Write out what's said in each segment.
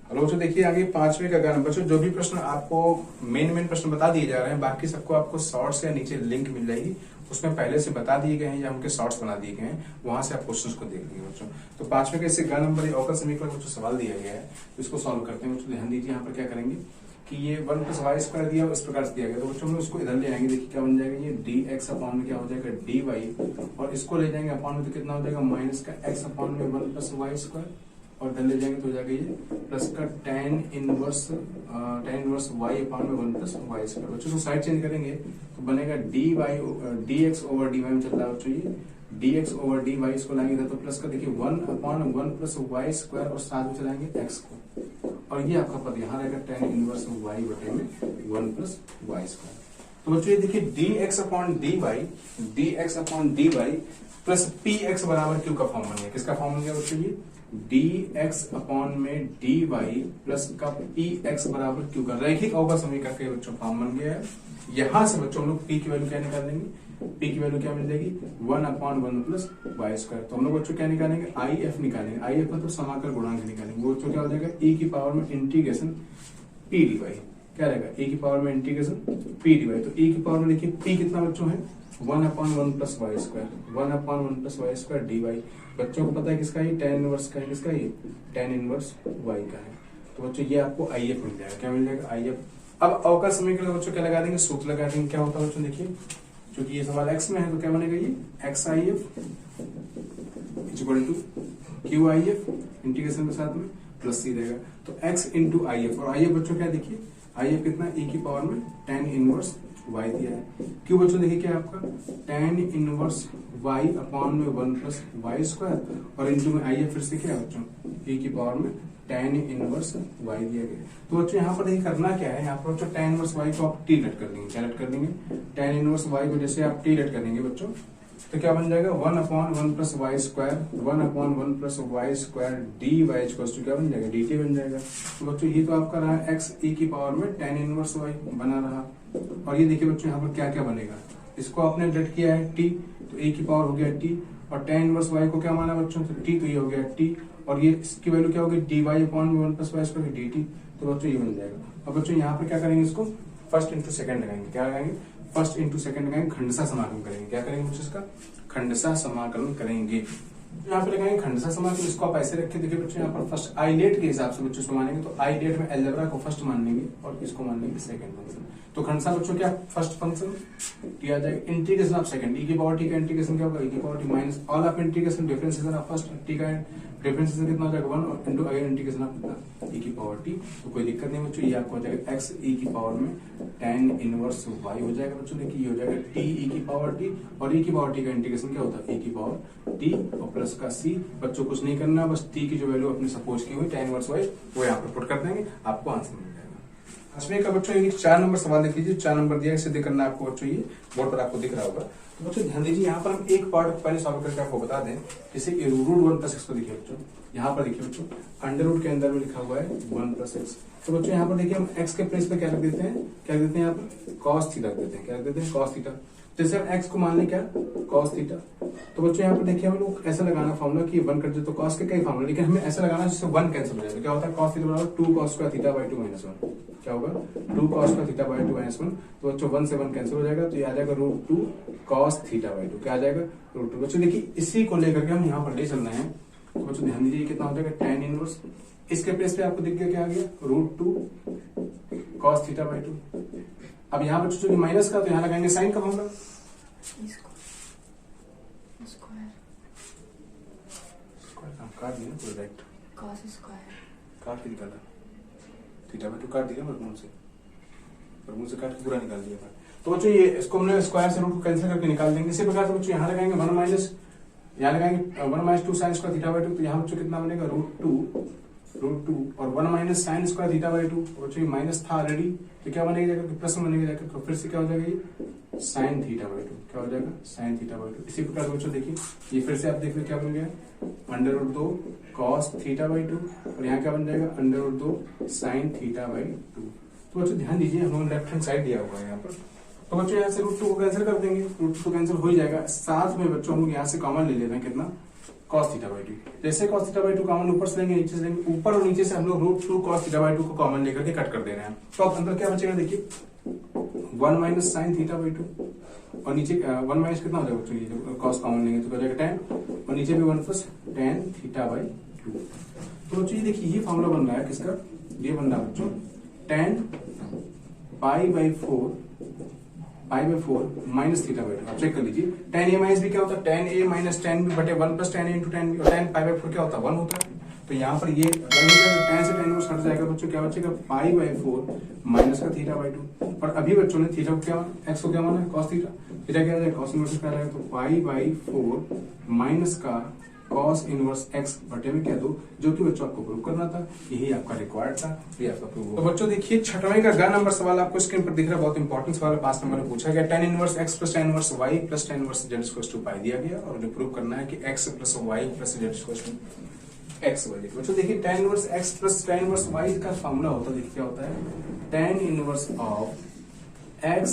Hello बच्चों, देखिए आगे पांचवे का गाना। बच्चों जो भी प्रश्न आपको मेन प्रश्न बता दिए जा रहे हैं, बाकी सबको आपको शॉर्ट्स या नीचे लिंक मिल जाएगी, उसमें पहले से बता दिए गए हैं या उनके शॉर्ट्स बना दिए गए हैं, वहां से आप क्वेश्चंस को देख लीजिए बच्चों। तो पांचवे का इससे गा नंबर अवकल समीकरण बच्चों सवाल दिया गया है, तो इसको सॉल्व करते हैं बच्चों। ध्यान दीजिए, यहाँ पर क्या करेंगे कि ये 1 + y² दिया इस प्रकार से दिया गया, तो बच्चों हम उसको इधर ले आएंगे। देखिए क्या बन जाएगा, ये dx अपॉन में क्या हो जाएगा dy, और इसको ले जाएंगे अपॉन में, तो कितना हो जाएगा माइनस का x अपॉन में 1 + y², और इधर ले जाएंगे तो हो जाएगा ये प्लस का tan इनवर्स y अपॉन में 1 + y²। बच्चों तो साइड चेंज करेंगे तो बनेगा dx ओवर dy में चल रहा है बच्चों, ये dx ओवर dy, इसको लाएंगे इधर तो प्लस का देखिए 1 अपॉन 1 + y² और साथ में चलाएंगे x को, और ये आपका पद यहाँ रहेगा tan इनवर्स y बटे में 1 + y²। तो बच्चों ये देखिए dx upon dy plus px बराबर q का फॉर्म बन गया। किसका फॉर्म बन गया बच्चों, ये dx अपॉन में dy प्लस का px बराबर q का रैखिक अवकल समीकरण का बच्चों फॉर्म बन गया है। यहां से बच्चों हम लोग p की वैल्यू क्या निकाल देंगे, p की वैल्यू क्या मिल जाएगी 1 अपॉन 1 + y²। तो हम लोग बच्चों क्या निकालेंगे, if निकालेंगे। if मतलब समाकल गुणांक निकालेंगे, वो बच्चों क्या हो जाएगा e की पावर में इंटीग्रेशन p dy, क्या रहेगा e की पावर में इंटीग्रेशन p dy। तो e की पावर में देखिए p कितना बच्चों है 1 upon 1 + y², 1 upon 1 + y² dy। बच्चों को पता है किसका, ये tan इनवर्स का है, किसका ये tan इनवर्स y का है। तो बच्चों ये आपको if मिल जाएगा, क्या मिल जाएगा if। अब अवकल समीकरण बच्चों क्या लगा देंगे, सूत्र लगा देंगे। क्या होता है बच्चों, देखिए क्योंकि ये सवाल x में है तो क्या बनेगा, ये xif = qif इंटीग्रेशन के साथ में प्लस c रहेगा, तो x × if। और if बच्चों क्या देखिए, if कितना e की पावर में tan इनवर्स y दिया है। क्यों बच्चों देखिए क्या आपका tan इनवर्स y अपॉन में 1 + y², और इंटू में if फिर से क्या है बच्चों e की पावर में tan इनवर्स y दिया गया। तो बच्चों यहाँ पर देखिए करना क्या है, यहाँ पर बच्चों tan इनवर्स y को आप t लेट कर देंगे। क्या लेट कर देंगे, tan इनवर्स y को जैसे आप t लेट कर देंगे बच्चों, तो क्या बन जाएगा 1 upon 1 + y², 1 upon 1 + y² dy क्या बन जाएगा dt बन जाएगा। तो बच्चों ये तो आपका रहा x e की पावर में tan इनवर्स y बना रहा, और ये देखिए बच्चों यहाँ पर क्या क्या बनेगा, इसको आपने लेट किया है t, तो e की पावर हो गया t, और tan इनवर्स y को क्या माना बच्चों, तो t, तो ये हो गया t, और ये इसकी वैल्यू क्या होगी dy अपॉन 1 + y² dt। तो बच्चों ये बन जाएगा। अब बच्चों यहाँ पर क्या करेंगे, इसको फर्स्ट इंटू सेकंड लगाएंगे। क्या लगाएंगे, फर्स्ट इंटू सेकंड लगाएंगे, खंडसा समाकलन करेंगे। क्या करेंगे बच्चों, इसका खंडसा समाकलन करेंगे। यहाँ पे लगाएंगे खंडसा समाकलन, इसको आप ऐसे रखिए। देखिए बच्चों यहाँ पर फर्स्ट आई लेट के हिसाब से बच्चों इसको मानेंगे, तो आई लेट में अलजेब्रा को फर्स्ट मान लेंगे और इसको मान लेंगे सेकंड फंक्शन। तो खंडसा बच्चों क्या फर्स्ट फंक्शन टी आ जाएगा, इंटीग्रेशन ऑफ सेकंड e की पावर टी का इंटीग्रेशन क्या होगा e की power T minus all of integration differentiation of first T का डिफरेंशिएशन कितना हो जाएगा 1, और into again integration of e की पावर टी। तो कोई दिक्कत नहीं बच्चों, ये आपको हो जाएगा x e की पावर में tan इनवर्स y हो जाएगा बच्चों। देखिए ये हो जाएगा t e की पावर t, और e की पावर t का इंटीग्रेशन क्या होता है e की पावर t और प्लस का c। बच्चों कुछ नहीं करना, बस t की जो वैल्यू अपनी सपोज की हुई tan इनवर्स y वो यहाँ पर पुट कर देंगे, आपको आंसर मिल जाएगा। पांचवें का बच्चों ये 4 नंबर सवाल देख लीजिए, 4 नंबर दिया है, इसे करना है आपको बच्चों, ये बोर्ड पर आपको दिख रहा होगा। तो बच्चों ध्यान दीजिए, यहाँ पर हम एक पार्ट पहले सॉल्व करके आपको बता दें। जैसे √1 + x को देखिए बच्चों, यहाँ पर देखिए बच्चों अंडर रूट के अंदर में लिखा हुआ है 1 + x। तो बच्चों यहाँ पर देखिए हम x के प्लेस पे क्या रख देते हैं, क्या रख देते हैं यहाँ पर cos थीटा रख देते हैं। क्या रख देते हैं cos थीटा, जैसे हम x को मान लें क्या cos थीटा। तो बच्चों यहाँ पर देखिए हम लोग ऐसा लगाना फॉर्मूला कि 1 कर दे तो cos के कई फॉर्मूला, लेकिन हमें ऐसा लगाना जिससे 1 कैंसिल हो जाए। तो क्या होता है cos थीटा बराबर 2 cos² θ/2 - 1। क्या होगा 2 cos² θ/2 - 1। तो बच्चों 1 से 1 कैंसिल हो जाएगा, तो ये आ जाएगा √2 cos θ/2। क्या आ जाएगा √2। बच्चों देखिए इसी को लेकर के हम यहाँ पर ले चलना है। तो बच्चों ध्यान दीजिए कितना हो जाएगा tan इनवर्स, इसके प्लेस पे आपको दिख गया क्या आ गया √2 cos θ/2। अब यहाँ पर चूंकि माइनस का, तो यहाँ लगाएंगे साइन का फॉर्मूला, काट दिया ना डायरेक्ट, cos स्क्वायर काट के निकाला θ/2 काट दिया वर्गमूल से काट के पूरा निकाल दिया था। तो बच्चों ये इसको हमने स्क्वायर से रूट को कैंसिल करके निकाल देंगे। इसी प्रकार से बच्चों यहाँ लगाएंगे 1 माइनस, यहाँ लगाएंगे 1 - 2 sin² θ/2। तो यहाँ बच्चों कितना बनेगा √2 और 1 माइनस sin² θ/2। बच्चों ये माइनस था ऑलरेडी, तो क्या बनेगा जाकर प्लस में बनेगा जाकर, तो फिर से क्या हो जाएगा ये sin θ/2। क्या हो जाएगा sin θ/2। इसी प्रकार बच्चों देखिए ये फिर से आप देख रहे क्या बन गया √2 cos θ/2, और यहाँ क्या बन जाएगा √2 sin θ/2। तो बच्चों ध्यान दीजिए हम लोग लेफ्ट हैंड साइड दिया हुआ है यहाँ पर। तो बच्चों यहाँ से √2 को कैंसिल कर देंगे, √2 कैंसिल हो ही जाएगा। साथ में बच्चों हम लोग यहाँ से कॉमन ले लेते हैं कितना cos थीटा बाई 2। जैसे cos थीटा बाई 2 कॉमन ऊपर से लेंगे नीचे से लेंगे, ऊपर और नीचे से हम लोग रूट 2 cos थीटा बाई 2 को कॉमन लेकर के कट कर दे रहे हैं। तो अब अंदर क्या बचेगा देखिए 1 माइनस साइन थीटा बाई 2 और नीचे 1 माइनस कितना हो जाएगा बच्चों, ये जो cos कॉमन लेंगे तो हो जाएगा tan और नीचे भी 1 प्लस tan थीटा बाई 2। तो बच्चों ये देखिए ये फॉर्मूला बन रहा है किसका, ये बन रहा है बच्चों tan pi by 4 minus theta by 2। आप चेक कर लीजिए tan a माइनस भी क्या होता है, tan a minus tan b बटे 1 plus tan a into tan b, और tan पाई बाई 4 क्या होता है 1 होता है। तो यहाँ पर ये tan से tan इनवर्स हट जाएगा बच्चों, क्या बचेगा पाई बाई 4 माइनस का थीटा बाई 2। और अभी बच्चों ने थीटा को क्या एक्स को क्या माना है cos थीटा, थीटा क्या आ जाएगा cos इनवर्स क्या आ जाएगा, तो पाई बाई 4 माइनस का cos इनवर्स x बटे में क्या दो, जो कि बच्चों आपको प्रूव करना था, यही आपका रिक्वायर्ड था, ये आपका प्रूव हो। तो बच्चों देखिए छठवें का ग नंबर सवाल आपको स्क्रीन पर दिख रहा है, बहुत इंपॉर्टेंट सवाल 5 नंबर में पूछा गया। tan inverse x plus tan inverse y plus tan inverse z equals to pi दिया गया और प्रूव करना है कि x plus y plus z equals to x y। बच्चों देखिए tan inverse x plus tan inverse y का formula होता है, देखिए क्या होता है tan inverse of x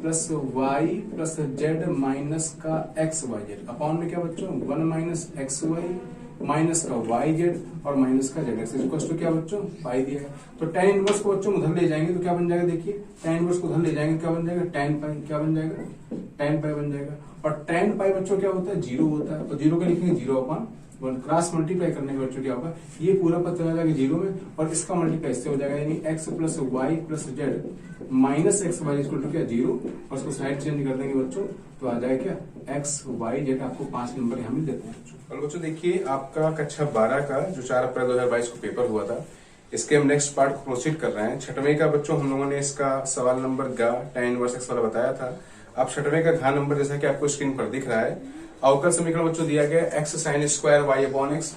plus y plus z minus का x y z अपॉन में क्या बच्चों 1 माइनस एक्स वाई माइनस का वाई जेड और माइनस का जेड एक्स इक्वल टू क्या बच्चों पाई दिया है। तो tan इनवर्स को बच्चों उधर ले जाएंगे तो क्या बन जाएगा, देखिए tan इनवर्स को उधर ले जाएंगे क्या बन जाएगा tan पाई, क्या बन जाएगा tan पाई बन जाएगा। और tan पाई बच्चों क्या होता है 0 होता है, तो 0 का लिखेंगे 0 अपॉन 1, क्रॉस मल्टीप्लाई करने के बच्चों क्या होगा ये पूरा पद चला जाएगा 0 में और इसका मल्टीप्लाई इससे हो जाएगा, यानी x plus Y plus Z minus X Y equal to क्या 0 और उसको साइड चेंज कर देंगे बच्चों तो आ जाएगा क्या x y z। आपको 5 नंबर यहाँ मिल देते हैं बच्चों। और बच्चों देखिए आपका कक्षा 12 का जो 4 अप्रैल 2022 को पेपर हुआ था, इसके हम नेक्स्ट पार्ट को प्रोसीड कर रहे हैं। छठवें का बच्चों हम लोगों ने इसका सवाल नंबर गा tan इनवर्स x वाला बताया था। अब छठवें का घा नंबर जैसा कि आपको स्क्रीन पर दिख रहा है, अवकल समीकरण बच्चों दिया गया x sine square y upon x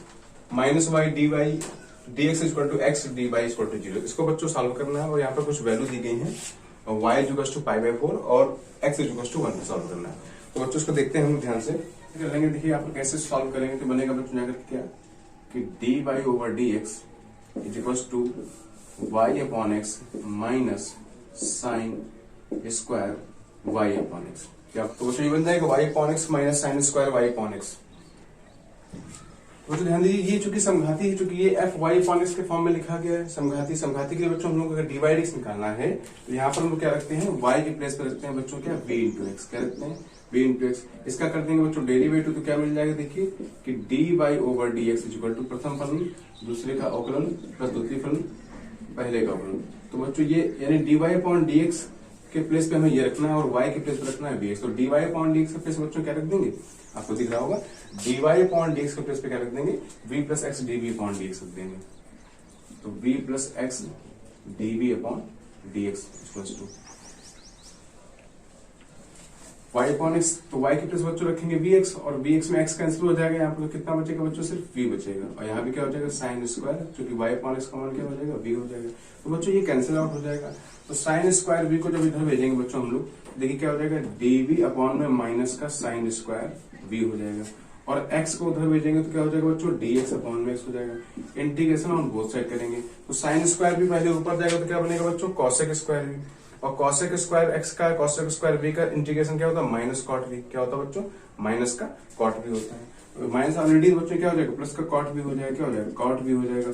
minus Y D Y D X equal to X D Y equal to 0। इसको बच्चों सॉल्व करना है और यहाँ पर कुछ वैल्यू दी गई है, y equal to pi by 4 और x इक्वल टू 1 सॉल्व करना है। तो बच्चों इसको देखते हैं हम ध्यान से कर लेंगे। देखिए यहाँ पर कैसे सॉल्व करेंगे तो बनेगा बच्चों जाकर क्या कि D Y over D X is equal to Y upon X minus sine square Y upon X. क्या तो बच्चों ये बन जाएगा Y upon X minus sine square Y upon X. बच्चों ध्यान दीजिए ये चूंकि समघाती है, चूंकि ये एफ वाई अपॉन एक्स के फॉर्म में लिखा गया है समघाती के लिए बच्चों हम लोग अगर डी वाई डी एक्स निकालना है तो यहाँ पर हम लोग क्या रखते हैं y के प्लेस पर रखते हैं बच्चों क्या v इंटू एक्स, क्या रखते हैं v इंटू एक्स। इसका कर देंगे बच्चों डेरिवेटिव तो क्या मिल जाएगा, देखिए कि D Y over D X equal to प्रथम फलन दूसरे का अवकलन प्लस द्वितीय फलन पहले का अवकलन। तो बच्चों ये यानी d y upon d x के प्लेस पे हमें ये रखना है और y के प्लेस पे रखना है vx। तो dy अपॉन dx के प्लेस पे बच्चों क्या रख देंगे, आपको दिख रहा होगा dy अपॉन dx के प्लेस पे क्या रख देंगे v plus x dv upon dx रख देंगे। तो v plus x dv upon dx equals to y upon x। तो y के प्लेस बच्चों रखेंगे vx और vx में x कैंसिल हो जाएगा, यहाँ पर कितना बचेगा बच्चों सिर्फ v बचेगा और यहाँ पे क्या हो जाएगा साइन स्क्वायर, क्योंकि y अपॉन x का मान क्या हो जाएगा v हो जाएगा। तो बच्चों ये कैंसिल आउट हो जाएगा। तो साइन स्क्वायर v को जब इधर भेजेंगे बच्चों हम लोग देखिए क्या हो जाएगा dv अपॉन में माइनस का साइन स्क्वायर v हो जाएगा और x को उधर भेजेंगे तो क्या हो जाएगा बच्चों dx अपॉन में x हो जाएगा। इंटीग्रेशन ऑन बोथ साइड करेंगे तो साइन स्क्वायर भी पहले ऊपर जाएगा तो क्या बनेगा बच्चों कॉसेक स्क्वायर v और कॉसेक स्क्वायर x का कॉसेक स्क्वायर v का इंटीग्रेशन क्या होता है माइनस कॉट v, क्या होता है बच्चों माइनस का कॉट v होता है। माइनस ऑलरेडी बच्चों क्या हो जाएगा प्लस का कॉट v हो जाएगा, क्या हो जाएगा कॉट v हो जाएगा।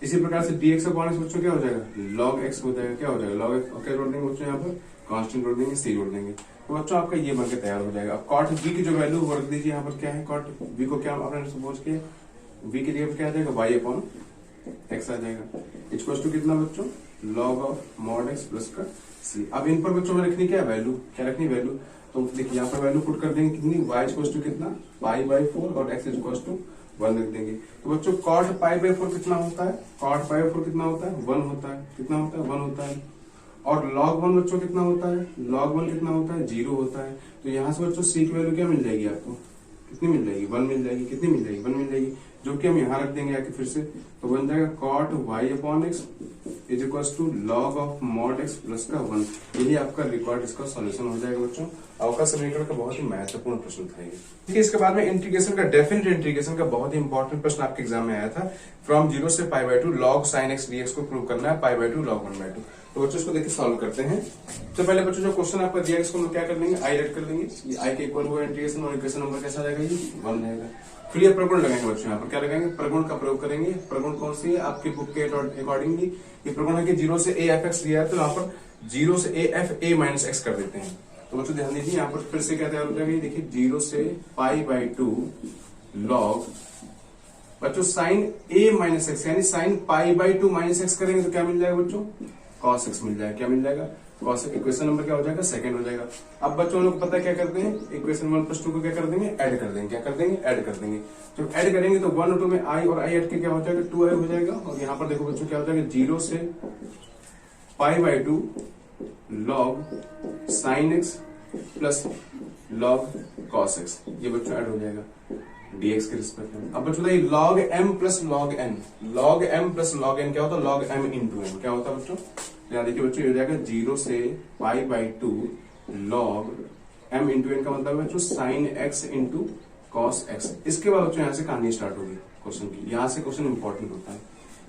इसी प्रकार से dx अपॉन x बच्चों क्या हो जाएगा log x हो जाएगा, क्या हो जाएगा log x। ओके जोड़ देंगे बच्चों यहाँ पर कांस्टेंट जोड़ देंगे c जोड़ देंगे तो बच्चों आपका ये बनकर तैयार हो जाएगा। अब कॉट v की जो वैल्यू रख दीजिए यहाँ पर क्या है कॉट v को क्या आपने सपोज किया v की जगह क्या आ जाएगा y अपॉन x आ जाएगा इक्वल टू कितना बच्चों log of mod x plus का c। अब इन पर बच्चों में रखनी क्या वैल्यू, क्या रखनी वैल्यू, तो देखिए यहाँ पर वैल्यू पुट कर देंगे कितनी y इक्वल टू कितना पाई बाई 4 और x इक्वल टू 1 रख देंगे। तो बच्चों कॉट पाई बाई 4 कितना होता है, कॉट पाई बाई 4 कितना होता है 1 होता है, कितना होता है 1 होता है। और log 1 बच्चों कितना होता है, log 1 कितना होता है 0 होता है। तो यहाँ से बच्चों c की वैल्यू क्या मिल जाएगी आपको, कितनी मिल जाएगी 1 मिल जाएगी, कितनी मिल जाएगी 1 मिल जाएगी, जो कि हम यहाँ रख देंगे आके फिर से तो बन जाएगा cot y upon x is equal to log of mod x plus का 1। यही आपका रिकॉर्ड इसका सॉल्यूशन हो जाएगा बच्चों। अवकल समीकरण का बहुत ही महत्वपूर्ण प्रश्न था ये। देखिए इसके बाद में इंटीग्रेशन का डेफिनेट इंटीग्रेशन का बहुत ही इंपॉर्टेंट प्रश्न आपके एग्जाम में आया था। फ्रॉम 0 से pi by 2 log sine x D x को प्रूव करना है पाई बाई 2 लॉग 1 बाई 2। तो बच्चों इसको देखिए सॉल्व करते हैं। तो पहले बच्चों जो क्वेश्चन आपका दिया इसको हम क्या कर लेंगे आई रेड कर लेंगे, ये आई के इक्वल हुआ इंटीग्रेशन और इक्वेशन नंबर कैसा आ जाएगा ये 1 रहेगा। फिर ये प्रगुण लगाएंगे बच्चों, यहाँ पर क्या लगाएंगे, प्रगुण का प्रयोग करेंगे। प्रगुण कौन सी है आपकी बुक के अकॉर्डिंगली, ये प्रगुण है कि 0 से a f x दिया है, तो यहाँ पर 0 से a f a minus x कर देते हैं। तो बच्चों ध्यान दीजिए, यहाँ पर फिर से क्या तैयार हो जाएगा, देखिए 0 से π/2 log बच्चों साइन a माइनस एक्स, यानी साइन π/2 माइनस एक्स करेंगे तो क्या मिल जाएगा बच्चों, cos x मिल जाएगा। क्या मिल जाएगा, cos x। इक्वेशन नंबर क्या हो जाएगा, सेकंड हो जाएगा। अब बच्चों लोग पता है क्या करते हैं, इक्वेशन 1 + 2 को क्या कर देंगे, ऐड कर देंगे। क्या कर देंगे, ऐड कर देंगे। जब ऐड करेंगे तो 1 और 2 में i और i ऐड के क्या हो जाएगा, 2i हो जाएगा। और यहाँ पर देखो बच्चों क्या हो जाएगा, 0 से π/2 log sin x plus log cos x, ये बच्चों ऐड हो जाएगा dx के रिस्पेक्ट में। अब बच्चों ये log m plus log n, log m plus log n क्या होता है, log m इंटू n क्या होता है बच्चों, यहाँ देखिए बच्चों ये हो जाएगा 0 से π/2 log m इंटू n का मतलब है बच्चों sin x into cos x। इसके बाद बच्चों यहाँ से कहानी स्टार्ट होगी क्वेश्चन की, यहाँ से क्वेश्चन इंपॉर्टेंट होता है।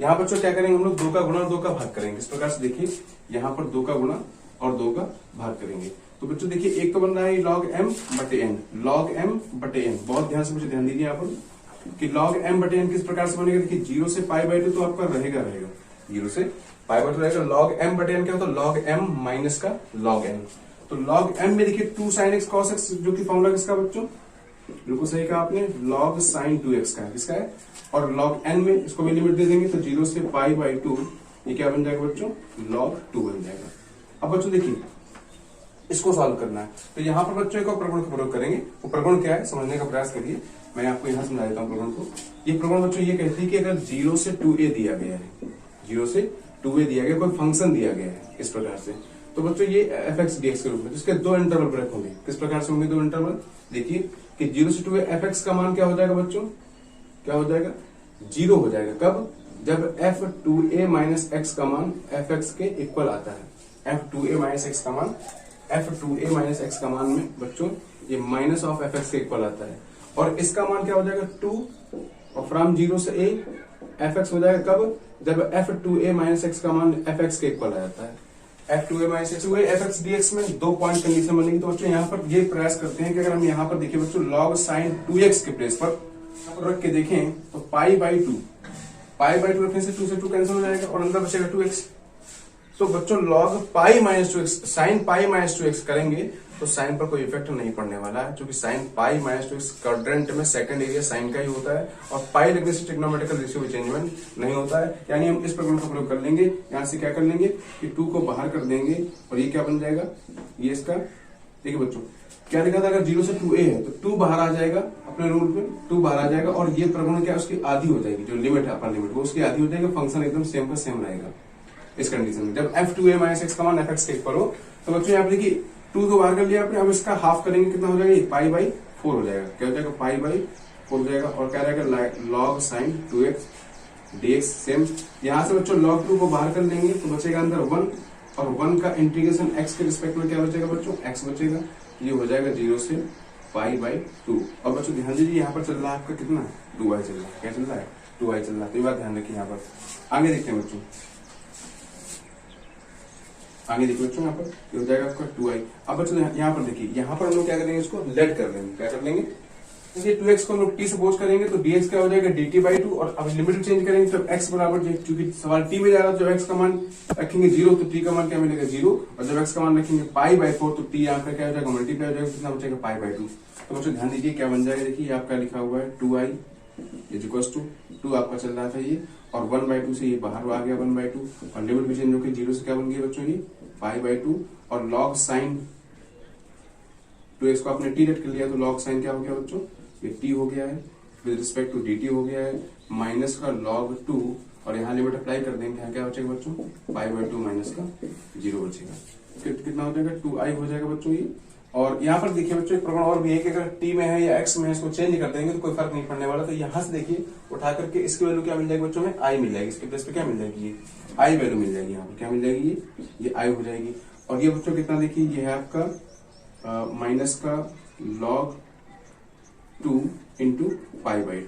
यहाँ बच्चों क्या करेंगे हम लोग, 2 का गुणा और 2 का भाग करेंगे। इस प्रकार से देखिए यहाँ पर 2 का गुणा और 2 का भाग करेंगे। तो बच्चों देखिए एक तो बन रहा है log m बटे n, log m बटे n। बहुत ध्यान से मुझे ध्यान दीजिए यहाँ पर कि log m बटे n किस प्रकार से बनेगा, देखिए 0 से π/2 तो आपका रहेगा 0 से π/2 रहेगा। log m बटे n क्या होता है, log m माइनस का log n। तो log m में देखिए 2 sin x cos x, जो कि फॉर्मूला किसका बच्चों, बिल्कुल सही कहा आपने, log sin 2x का है, किसका है। और log n में इसको भी लिमिट दे देंगे तो 0 से π/2 ये क्या बन जाएगा बच्चों, log 2 बन जाएगा। अब बच्चों देखिए इसको सॉल्व करना है, तो यहाँ पर बच्चों एक और प्रगुण का प्रयोग करेंगे। वो प्रगुण क्या है समझने का प्रयास करिए, मैं आपको यहाँ समझा देता हूँ प्रगुण को। ये प्रगुण बच्चों ये कहती है कि अगर 0 से 2a दिया गया है, 0 से 2a दिया गया, कोई फंक्शन दिया गया है इस प्रकार से, तो बच्चों ये f(x) dx के रूप में, जिसके 2 इंटरवल ब्रेक होंगे। किस प्रकार से होंगे 2 इंटरवल, देखिए कि 0 से 2a f(x) का मान क्या हो जाएगा बच्चों, क्या हो जाएगा, 0 हो जाएगा। कब, जब f2a माइनस x का मान f(x) के इक्वल आता है। f2a माइनस x का मान, f2a माइनस x का मान में बच्चों ये माइनस ऑफ f(x) के इक्वल आता है। और इसका मान क्या हो जाएगा 2, और फ्रॉम 0 से a f(x) हो जाएगा कब, जब f2a माइनस x का मान f(x) के इक्वल आ जाता है। f2a माइनस x हुए f(x) dx में 2 पॉइंट कंडीशन बनेगी। तो बच्चों यहाँ पर ये प्रयास करते हैं कि अगर हम यहाँ पर देखिए बच्चों log sin 2x के प्लेस पर रख के देखें तो π/2 रखने से 2 से 2 कैंसिल हो जाएगा और अंदर बचेगा 2x। तो बच्चों log π-2x, sin π-2x करेंगे तो साइन पर कोई इफेक्ट नहीं पड़ने वाला है, क्योंकि sin π-2x क्वाड्रेंट में सेकंड एरिया साइन का ही होता है और पाई लगने से ट्रिग्नोमेट्रिकल रेशियो में चेंजमेंट नहीं होता है। यानी हम इस प्रगुण का प्रयोग कर लेंगे, यहाँ से क्या कर लेंगे कि 2 को बाहर कर देंगे और ये क्या बन जाएगा, ये इसका, देखिए बच्चों क्या लिखा था, अगर 0 से 2a है तो 2 बाहर आ जाएगा, अपने रूल पे 2 बाहर आ जाएगा और ये प्रगुण क्या उसकी आधी हो जाएगी, जो लिमिट है अपर लिमिट वो उसकी आधी हो जाएगी, फंक्शन एकदम सेम का सेम रहेगा इस कंडीशन में। जब f2a माइनस x का मान f(x) के इक्वल हो तो बच्चों यहाँ पे देखिए 2 को बाहर कर लिया आपने, अब इसका हाफ करेंगे, कितना हो जाएगा, π/4 हो जाएगा। क्या हो जाएगा, π/4 हो जाएगा। और क्या रहेगा log sin 2x dx same. यहाँ से बच्चों log 2 को बाहर कर लेंगे तो बचेगा अंदर 1 और 1 का इंटीग्रेशन x के रिस्पेक्ट में क्या बचेगा बच्चों, x बचेगा। ये हो जाएगा 0 से π/2। और बच्चों ध्यान दीजिए यहाँ पर चल रहा है आपका कितना, 2i चल रहा है। क्या चल रहा है, 2i चल रहा है। तो ये बात ध्यान रखिए। यहाँ पर आगे देखते हैं बच्चों, आगे देखिए बच्चों यहाँ पर ये हो जाएगा आपका 2i। अब बच्चों यहाँ पर देखिए, यहाँ पर हम लोग क्या करेंगे, इसको लेट कर लेंगे। क्या कर लेंगे, जैसे 2x को हम लोग t सपोज करेंगे तो dx क्या हो जाएगा dt/2 और अब लिमिट चेंज करेंगे तो x बराबर, क्योंकि सवाल t में जा रहा है, जब x का मान रखेंगे 0 तो t का मान क्या मिलेगा 0 और जब x का मान रखेंगे π/4 तो t यहाँ पे क्या हो जाएगा, मल्टीप्लाई हो जाएगा, कितना बचेगा π/2। तो बच्चों ध्यान दीजिए क्या बन जाएगा, देखिए आपका लिखा हुआ है 2i इक्वल्स टू 2 आपका चल रहा था ये, और 1/2 से ये बाहर आ गया 1/2 और लिमिट भी चेंज होकर 0 से क्या बन गया बच्चों, ये π/2 और log sin 2x को आपने t लेट कर लिया तो log sin क्या हो गया बच्चों, ये t हो गया है, विद रिस्पेक्ट टू dt हो गया है, माइनस का log 2 और यहाँ लिमिट अप्लाई कर देंगे, यहाँ क्या बचेगा बच्चों, π/2 माइनस का 0 बचेगा। कितना हो जाएगा, 2i हो जाएगा बच्चों ये। और यहाँ पर देखिए बच्चों एक प्रगुण और भी है कि अगर t में है या x में है, इसको चेंज कर देंगे तो कोई फर्क नहीं पड़ने वाला। तो यहाँ से देखिए उठा करके इसकी वैल्यू क्या मिल जाएगी बच्चों में, i मिल जाएगी, इसके प्लेस पे क्या मिल जाएगी, ये i वैल्यू मिल जाएगी। यहाँ पर क्या मिल जाएगी, ये i हो जाएगी। और ये बच्चों कितना देखिए, ये है आपका माइनस का log 2 इंटू π/2।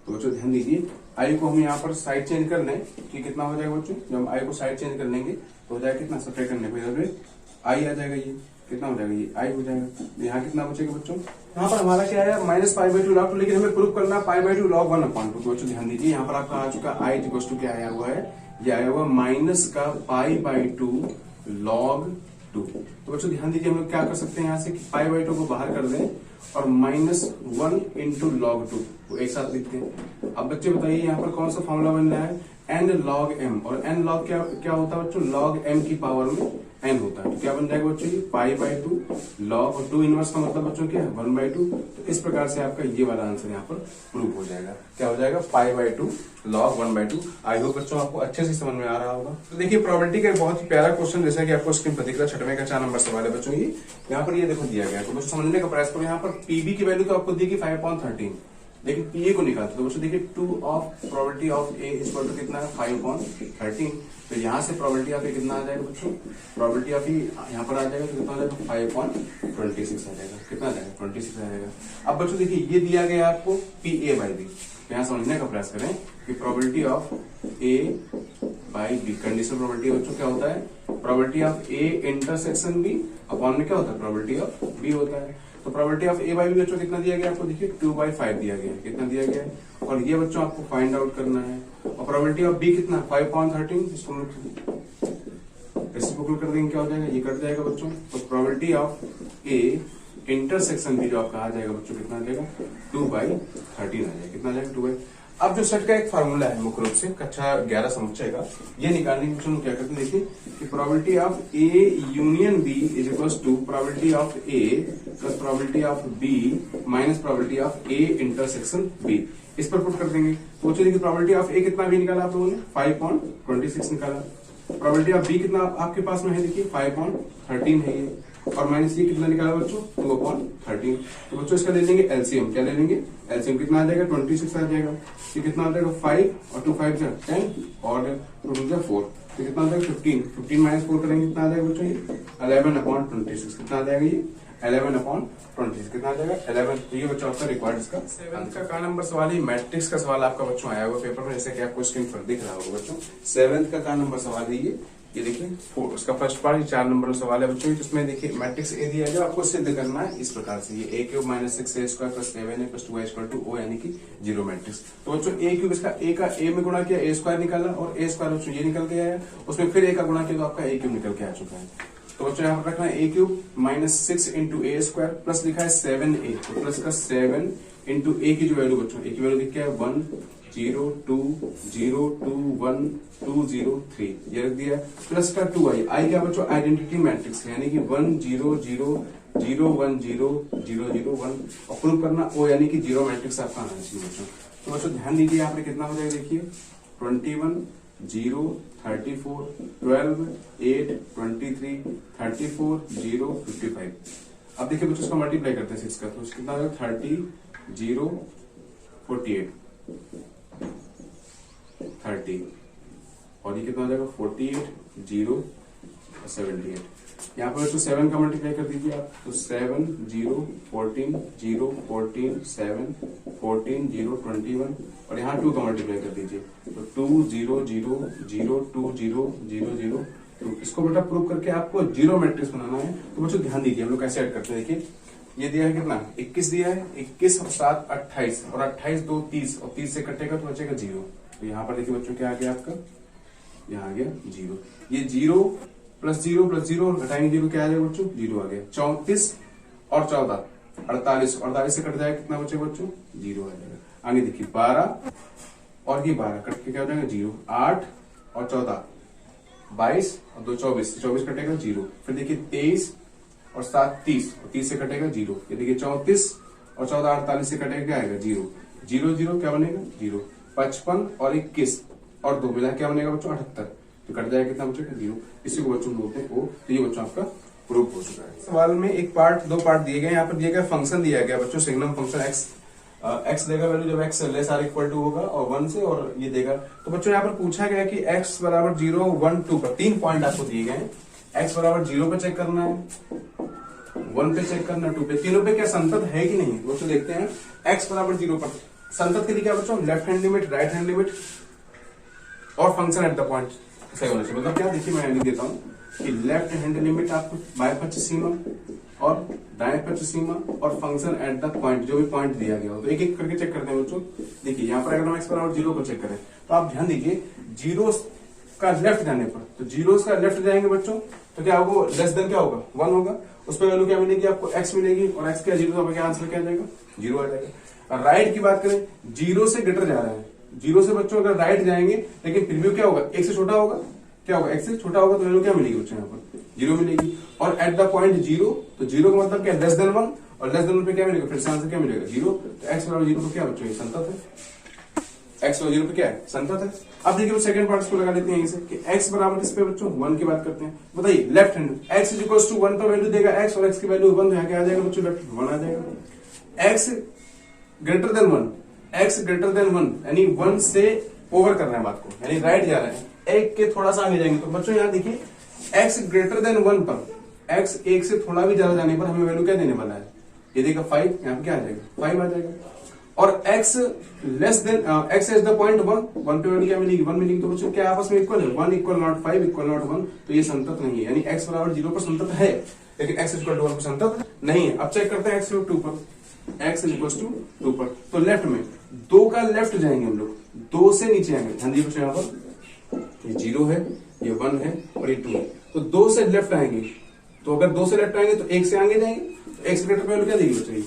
तो बच्चों ध्यान दीजिए, i को हम यहाँ पर साइड चेंज कर लें कि कितना हो जाएगा बच्चों, जब हम i को साइड चेंज कर लेंगे तो हो जाएगा कितना, सब्ट्रैक्ट करने पर i आ जाएगा, ये कितना हो जाएगा, ये i हो जाएगा। यहाँ कितना बचेगा बच्चों, यहाँ पर हमारा क्या है minus pi by two log to, लेकिन हमें प्रूव करना है पाई बाई टू लॉग 1/2। तो बच्चों ध्यान दीजिए, यहाँ पर आपका आ चुका आई इक्वल टू क्या आया हुआ है, ये आया हुआ माइनस का पाई बाई टू लॉग 2। तो बच्चों ध्यान दीजिए, हम लोग क्या कर सकते हैं यहाँ से कि पाई बाई टू को बाहर कर दें और -1 इंटू लॉग 2 वो एक साथ लिखते हैं। अब बच्चे बताइए यहाँ पर कौन सा फॉर्मूला बन रहा है, n log m, और n log क्या होता है बच्चों, log m की पावर में n होता है। तो क्या बन जाएगा बच्चों, ये पाई बाई टू लॉग, और 2 इनवर्स का मतलब बच्चों क्या है 1/2। तो इस प्रकार से आपका ये वाला आंसर यहाँ पर प्रूव हो जाएगा। क्या हो जाएगा, pi by two log 1/2। I hope बच्चों आपको अच्छे से समझ में आ रहा होगा। तो देखिए प्रोबेबिलिटी का बहुत ही प्यारा क्वेश्चन, जैसा कि आपको स्क्रीन पर दिख रहा है, 6वें का 4 नंबर सवाल है बच्चों। ये यहाँ पर ये देखो दिया गया, तो बच्चों समझने का प्रयास करो। यहाँ पर पीबी की वैल्यू तो आपको दी गई 5/13, लेकिन पीए को निकालते तो बच्चों देखिए 2 of probability of A equal to कितना है 5/13। तो यहाँ से प्रोबेबिलिटी ऑफ ए कितना आ जाएगा बच्चों, प्रोबेबिलिटी ऑफ ए यहाँ पर आ जाएगा तो कितना आ जाएगा 5/26 आ जाएगा। कितना आ जाएगा 26 आ जाएगा। अब बच्चों देखिए ये दिया गया आपको पी ए बाई बी, यहाँ समझने का प्रयास करें कि probability of A by B, conditional probability बच्चों क्या होता है, probability of A intersection B upon में क्या होता है प्रोबेबिलिटी ऑफ बी होता है। तो probability of A by B बच्चों कितना दिया गया आपको, देखिए 2/5 दिया गया है। कितना दिया गया है, और ये बच्चों आपको फाइंड आउट करना है। और प्रोबेबिलिटी ऑफ बी कितना 5/13, इसको रेसिप्रोकल कर देंगे क्या हो जाएगा, ये कट जाएगा बच्चों। तो probability of A intersection B जो आपका आ जाएगा बच्चों कितना आ जाएगा 2/13 आ जाएगा। कितना आ जाएगा 2/। अब जो सेट का एक फार्मूला है मुख्य रूप से कक्षा 11 समुच्चय का, ये निकालने के बच्चों क्या करते हैं, देखिए कि probability of A union B is equals to probability of A plus probability of B minus probability of A intersection B. इस पर पुट कर देंगे तो बच्चों देखिए प्रोबेबिलिटी ऑफ ए कितना भी निकाला आप लोगों ने 5/26 निकाला। प्रोबेबिलिटी ऑफ बी कितना आपके पास में है, देखिए 5/13 है ये, और माइनस ये कितना निकाला बच्चों 2/13। तो बच्चों इसका ले लेंगे एलसीएम, क्या ले लेंगे एलसीएम, कितना आ जाएगा 26 आ जाएगा। ये कितना आ जाएगा 5 और 2 5 जा 10 और 2 जा 4, तो कितना आ जाएगा 15 माइनस 4 करेंगे कितना आ जाएगा बच्चों ये 11/26। कितना आ जाएगा ये 11/26, कितना आ जाएगा 11। तो ये बच्चों आपका रिक्वायर्ड इसका 7th का नंबर सवाल है, मैट्रिक्स का सवाल आपका बच्चों आया हुआ पेपर में, जैसे कि आपको स्क्रीन पर दिख रहा होगा बच्चों। 7th का नंबर सवाल है ये देखिए उसका फर्स्ट पार्ट 4 नंबर सवाल है बच्चों। इसमें देखिए मैट्रिक्स ए दिया है, आपको सिद्ध करना है इस प्रकार से, ये a³ - 6a² + 7a + 2a = o यानी कि 0 मैट्रिक्स। तो बच्चों a³ इसका a का a में गुणा किया a² निकाला, और a² बच्चों ये निकल के आया, उसमें फिर a का गुणा किया तो आपका a³ निकल के आ चुका है। तो बच्चों यहाँ पर रखना है a³ - 6 × a² प्लस लिखा है 7a, तो प्लस का 7 इंटू a की जो वैल्यू बच्चों a की वैल्यू दिख क्या है 1 0 2 0 2 1 2 0 3, ये रख दिया, प्लस का 2i। आई क्या बच्चों आइडेंटिटी मैट्रिक्स है, यानी कि 1 0 0 0 1 0 0 0 1, और प्रूव करना o यानी कि 0 मैट्रिक्स आपका आना चाहिए बच्चों। तो बच्चों ध्यान दीजिए यहाँ पर कितना हो जाएगा, देखिए 21 0 34 12 8 23 34 0 55। अब देखिए बच्चों इसका मल्टीप्लाई करते हैं 6 का, तो कितना होगा 30 0 48 30, और ये कितना हो जाएगा 48 0 78। यहाँ पर बच्चों 7 का मल्टीप्लाई कर दीजिए आप, तो 7 0 14 0 14 7 14 0 21, और यहाँ 2 का मल्टीप्लाई कर दीजिए, तो 2 0 0 0 2 0 0 0। तो इसको बेटा प्रूव करके आपको 0 मैट्रिक्स बनाना है। तो बच्चों ध्यान दीजिए हम लोग कैसे ऐड करते हैं, देखिए ये दिया है कितना 21 दिया है, 21 और 7 28, और 28 2 30, और 30 से कटेगा तो बचेगा 0। तो यहाँ पर देखिए बच्चों क्या आ गया आपका, यहाँ आ गया 0। ये 0 प्लस 0 प्लस 0 घटाएंगे 0 क्या आ जाएगा बच्चों 0 आ गया। 34 और 14 48, 48 से कट जाएगा कितना बचेगा बच्चों 0 आ जाएगा। आगे देखिए 12 और ये 12 कट के क्या हो जाएगा 0। 8 और 14 22 और 2 24, 24 कटेगा 0। फिर देखिए 23 और 7 30, और 30 से कटेगा 0। ये देखिए 34 और 14 48 से कटेगा क्या आएगा 0 0 0, क्या बनेगा 0। 55 और 21 और 2 मिला क्या बनेगा बच्चों 78, तो कट जाएगा कितना बचेगा 0। इसी को बच्चों बोलते हैं ओ। तो ये बच्चों आपका प्रूफ हो चुका है। सवाल में एक पार्ट 2 पार्ट दिए गए, यहाँ पर दिया गया फंक्शन दिया गया बच्चों सिग्नम फंक्शन x देगा वैल्यू जब x less or equal to होगा और 1 से, और ये देगा। तो बच्चों यहाँ पर पूछा गया कि x बराबर 0 1 2 पर 3 पॉइंट आपको दिए गए हैं। x बराबर 0 पे चेक करना है, 1 पे चेक करना, 2 पे, तीनों पे क्या संतत है कि नहीं। बच्चों देखते हैं x बराबर 0 पर संतत के लिए क्या बच्चों left hand limit right hand limit और फंक्शन एट द पॉइंट सही होना चाहिए। मतलब क्या, देखिए मैं लिख देता हूँ कि लेफ्ट हैंड लिमिट आपको बाय पक्ष सीमा और दाएं पक्ष सीमा और फंक्शन एट द पॉइंट, जो भी पॉइंट दिया गया हो। तो एक एक करके चेक करते हैं बच्चों। देखिए यहाँ पर अगर हम एक्स बराबर 0 को चेक करें तो आप ध्यान दीजिए, जीरो का लेफ्ट जाने पर, तो जीरो का लेफ्ट जाएंगे बच्चों तो क्या होगा, लेस देन क्या होगा, 1 होगा। उस पर वैल्यू क्या मिलेगी आपको, x मिलेगी, और x क्या 0, तो क्या आंसर क्या आ जाएगा, 0 आ जाएगा। और राइट की बात करें, 0 से ग्रेटर जा रहा है, 0 से बच्चों अगर राइट जाएंगे लेकिन फिर भी क्या होगा, 1 से छोटा होगा, क्या होगा, x से छोटा होगा, तो वैल्यू क्या मिलेगी बच्चों, यहाँ पर 0 मिलेगी। और एट द पॉइंट 0, तो 0 का मतलब क्या, लेस देन 1, और लेस देन 1 पे क्या मिलेगा, फिर से आंसर क्या मिलेगा, 0। तो x बराबर 0 पर क्या बच्चों, ये संतत है, x बराबर 0 पे क्या है, संतत है। अब देखिए सेकंड पार्ट को लगा लेते हैं यहीं से कि x बराबर किस पे बच्चों, 1 की बात करते हैं। बताइए left hand, x is equal to 1 पर वैल्यू देगा x, और x की वैल्यू 1, तो यहाँ क्या आ जाएगा बच्चों, लेफ्ट 1 आ जाएगा। x greater than 1, x greater than 1 यानी 1 से ओवर कर रहे हैं बात को, यानी राइट जा रहे हैं, 1 के थोड़ा सा आगे जाएंगे। तो बच्चों यहाँ देखिए x ग्रेटर देन 1 पर, x 1 से थोड़ा भी ज्यादा जाने पर हमें वैल्यू क्या देने वाला है, ये देगा 5, यहाँ पे क्या आ जाएगा, 5 आ जाएगा। और x less than x is the point 1 पे वैल्यू क्या मिलेगी, 1 मिलेगी। तो बच्चों क्या आपस में इक्वल है, 1 इक्वल नॉट 5 इक्वल नॉट 1, तो ये संतत नहीं है, यानी x बराबर 0 पर संतत है, लेकिन x इक्वल टू 1 पर संतत नहीं है। अब चेक करते हैं x इक्वल टू 2 पर, x इक्वल टू 2 पर, तो लेफ्ट में 2 का लेफ्ट जाएंगे हम लोग, 2 से नीचे आएंगे, ध्यान दीजिए बच्चों, यहाँ पर ये 0 है, ये 1 है और ये 2 है, तो 2 से लेफ्ट आएंगे। तो अगर 2 से लेफ्ट आएंगे तो 1 से आगे जाएंगे, तो x ग्रेटर वैल्यू क्या देगी बच्चों,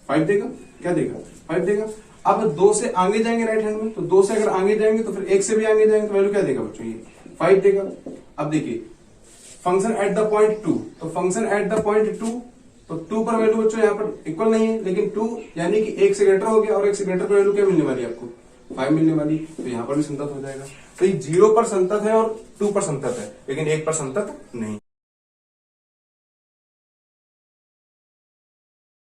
5 देगा, क्या देगा, 5 देगा। अब 2 से आगे जाएंगे राइट हैंड में, तो 2 से अगर आगे जाएंगे तो फिर 1 से भी आगे जाएंगे, तो वैल्यू क्या देगा बच्चों, ये 5 देगा। अब देखिए फंक्शन एट द पॉइंट 2, तो फंक्शन एट द पॉइंट 2, तो 2 पर वैल्यू बच्चों यहाँ पर इक्वल नहीं है, लेकिन 2 यानी कि 1 से ग्रेटर हो गया, और 1 से ग्रेटर पर वैल्यू क्या मिलने वाली है आपको, 5 मिलने वाली, तो यहाँ पर भी संतत हो जाएगा। तो ये 0 पर संतत है और 2 पर संतत है, लेकिन 1 पर संतत नहीं।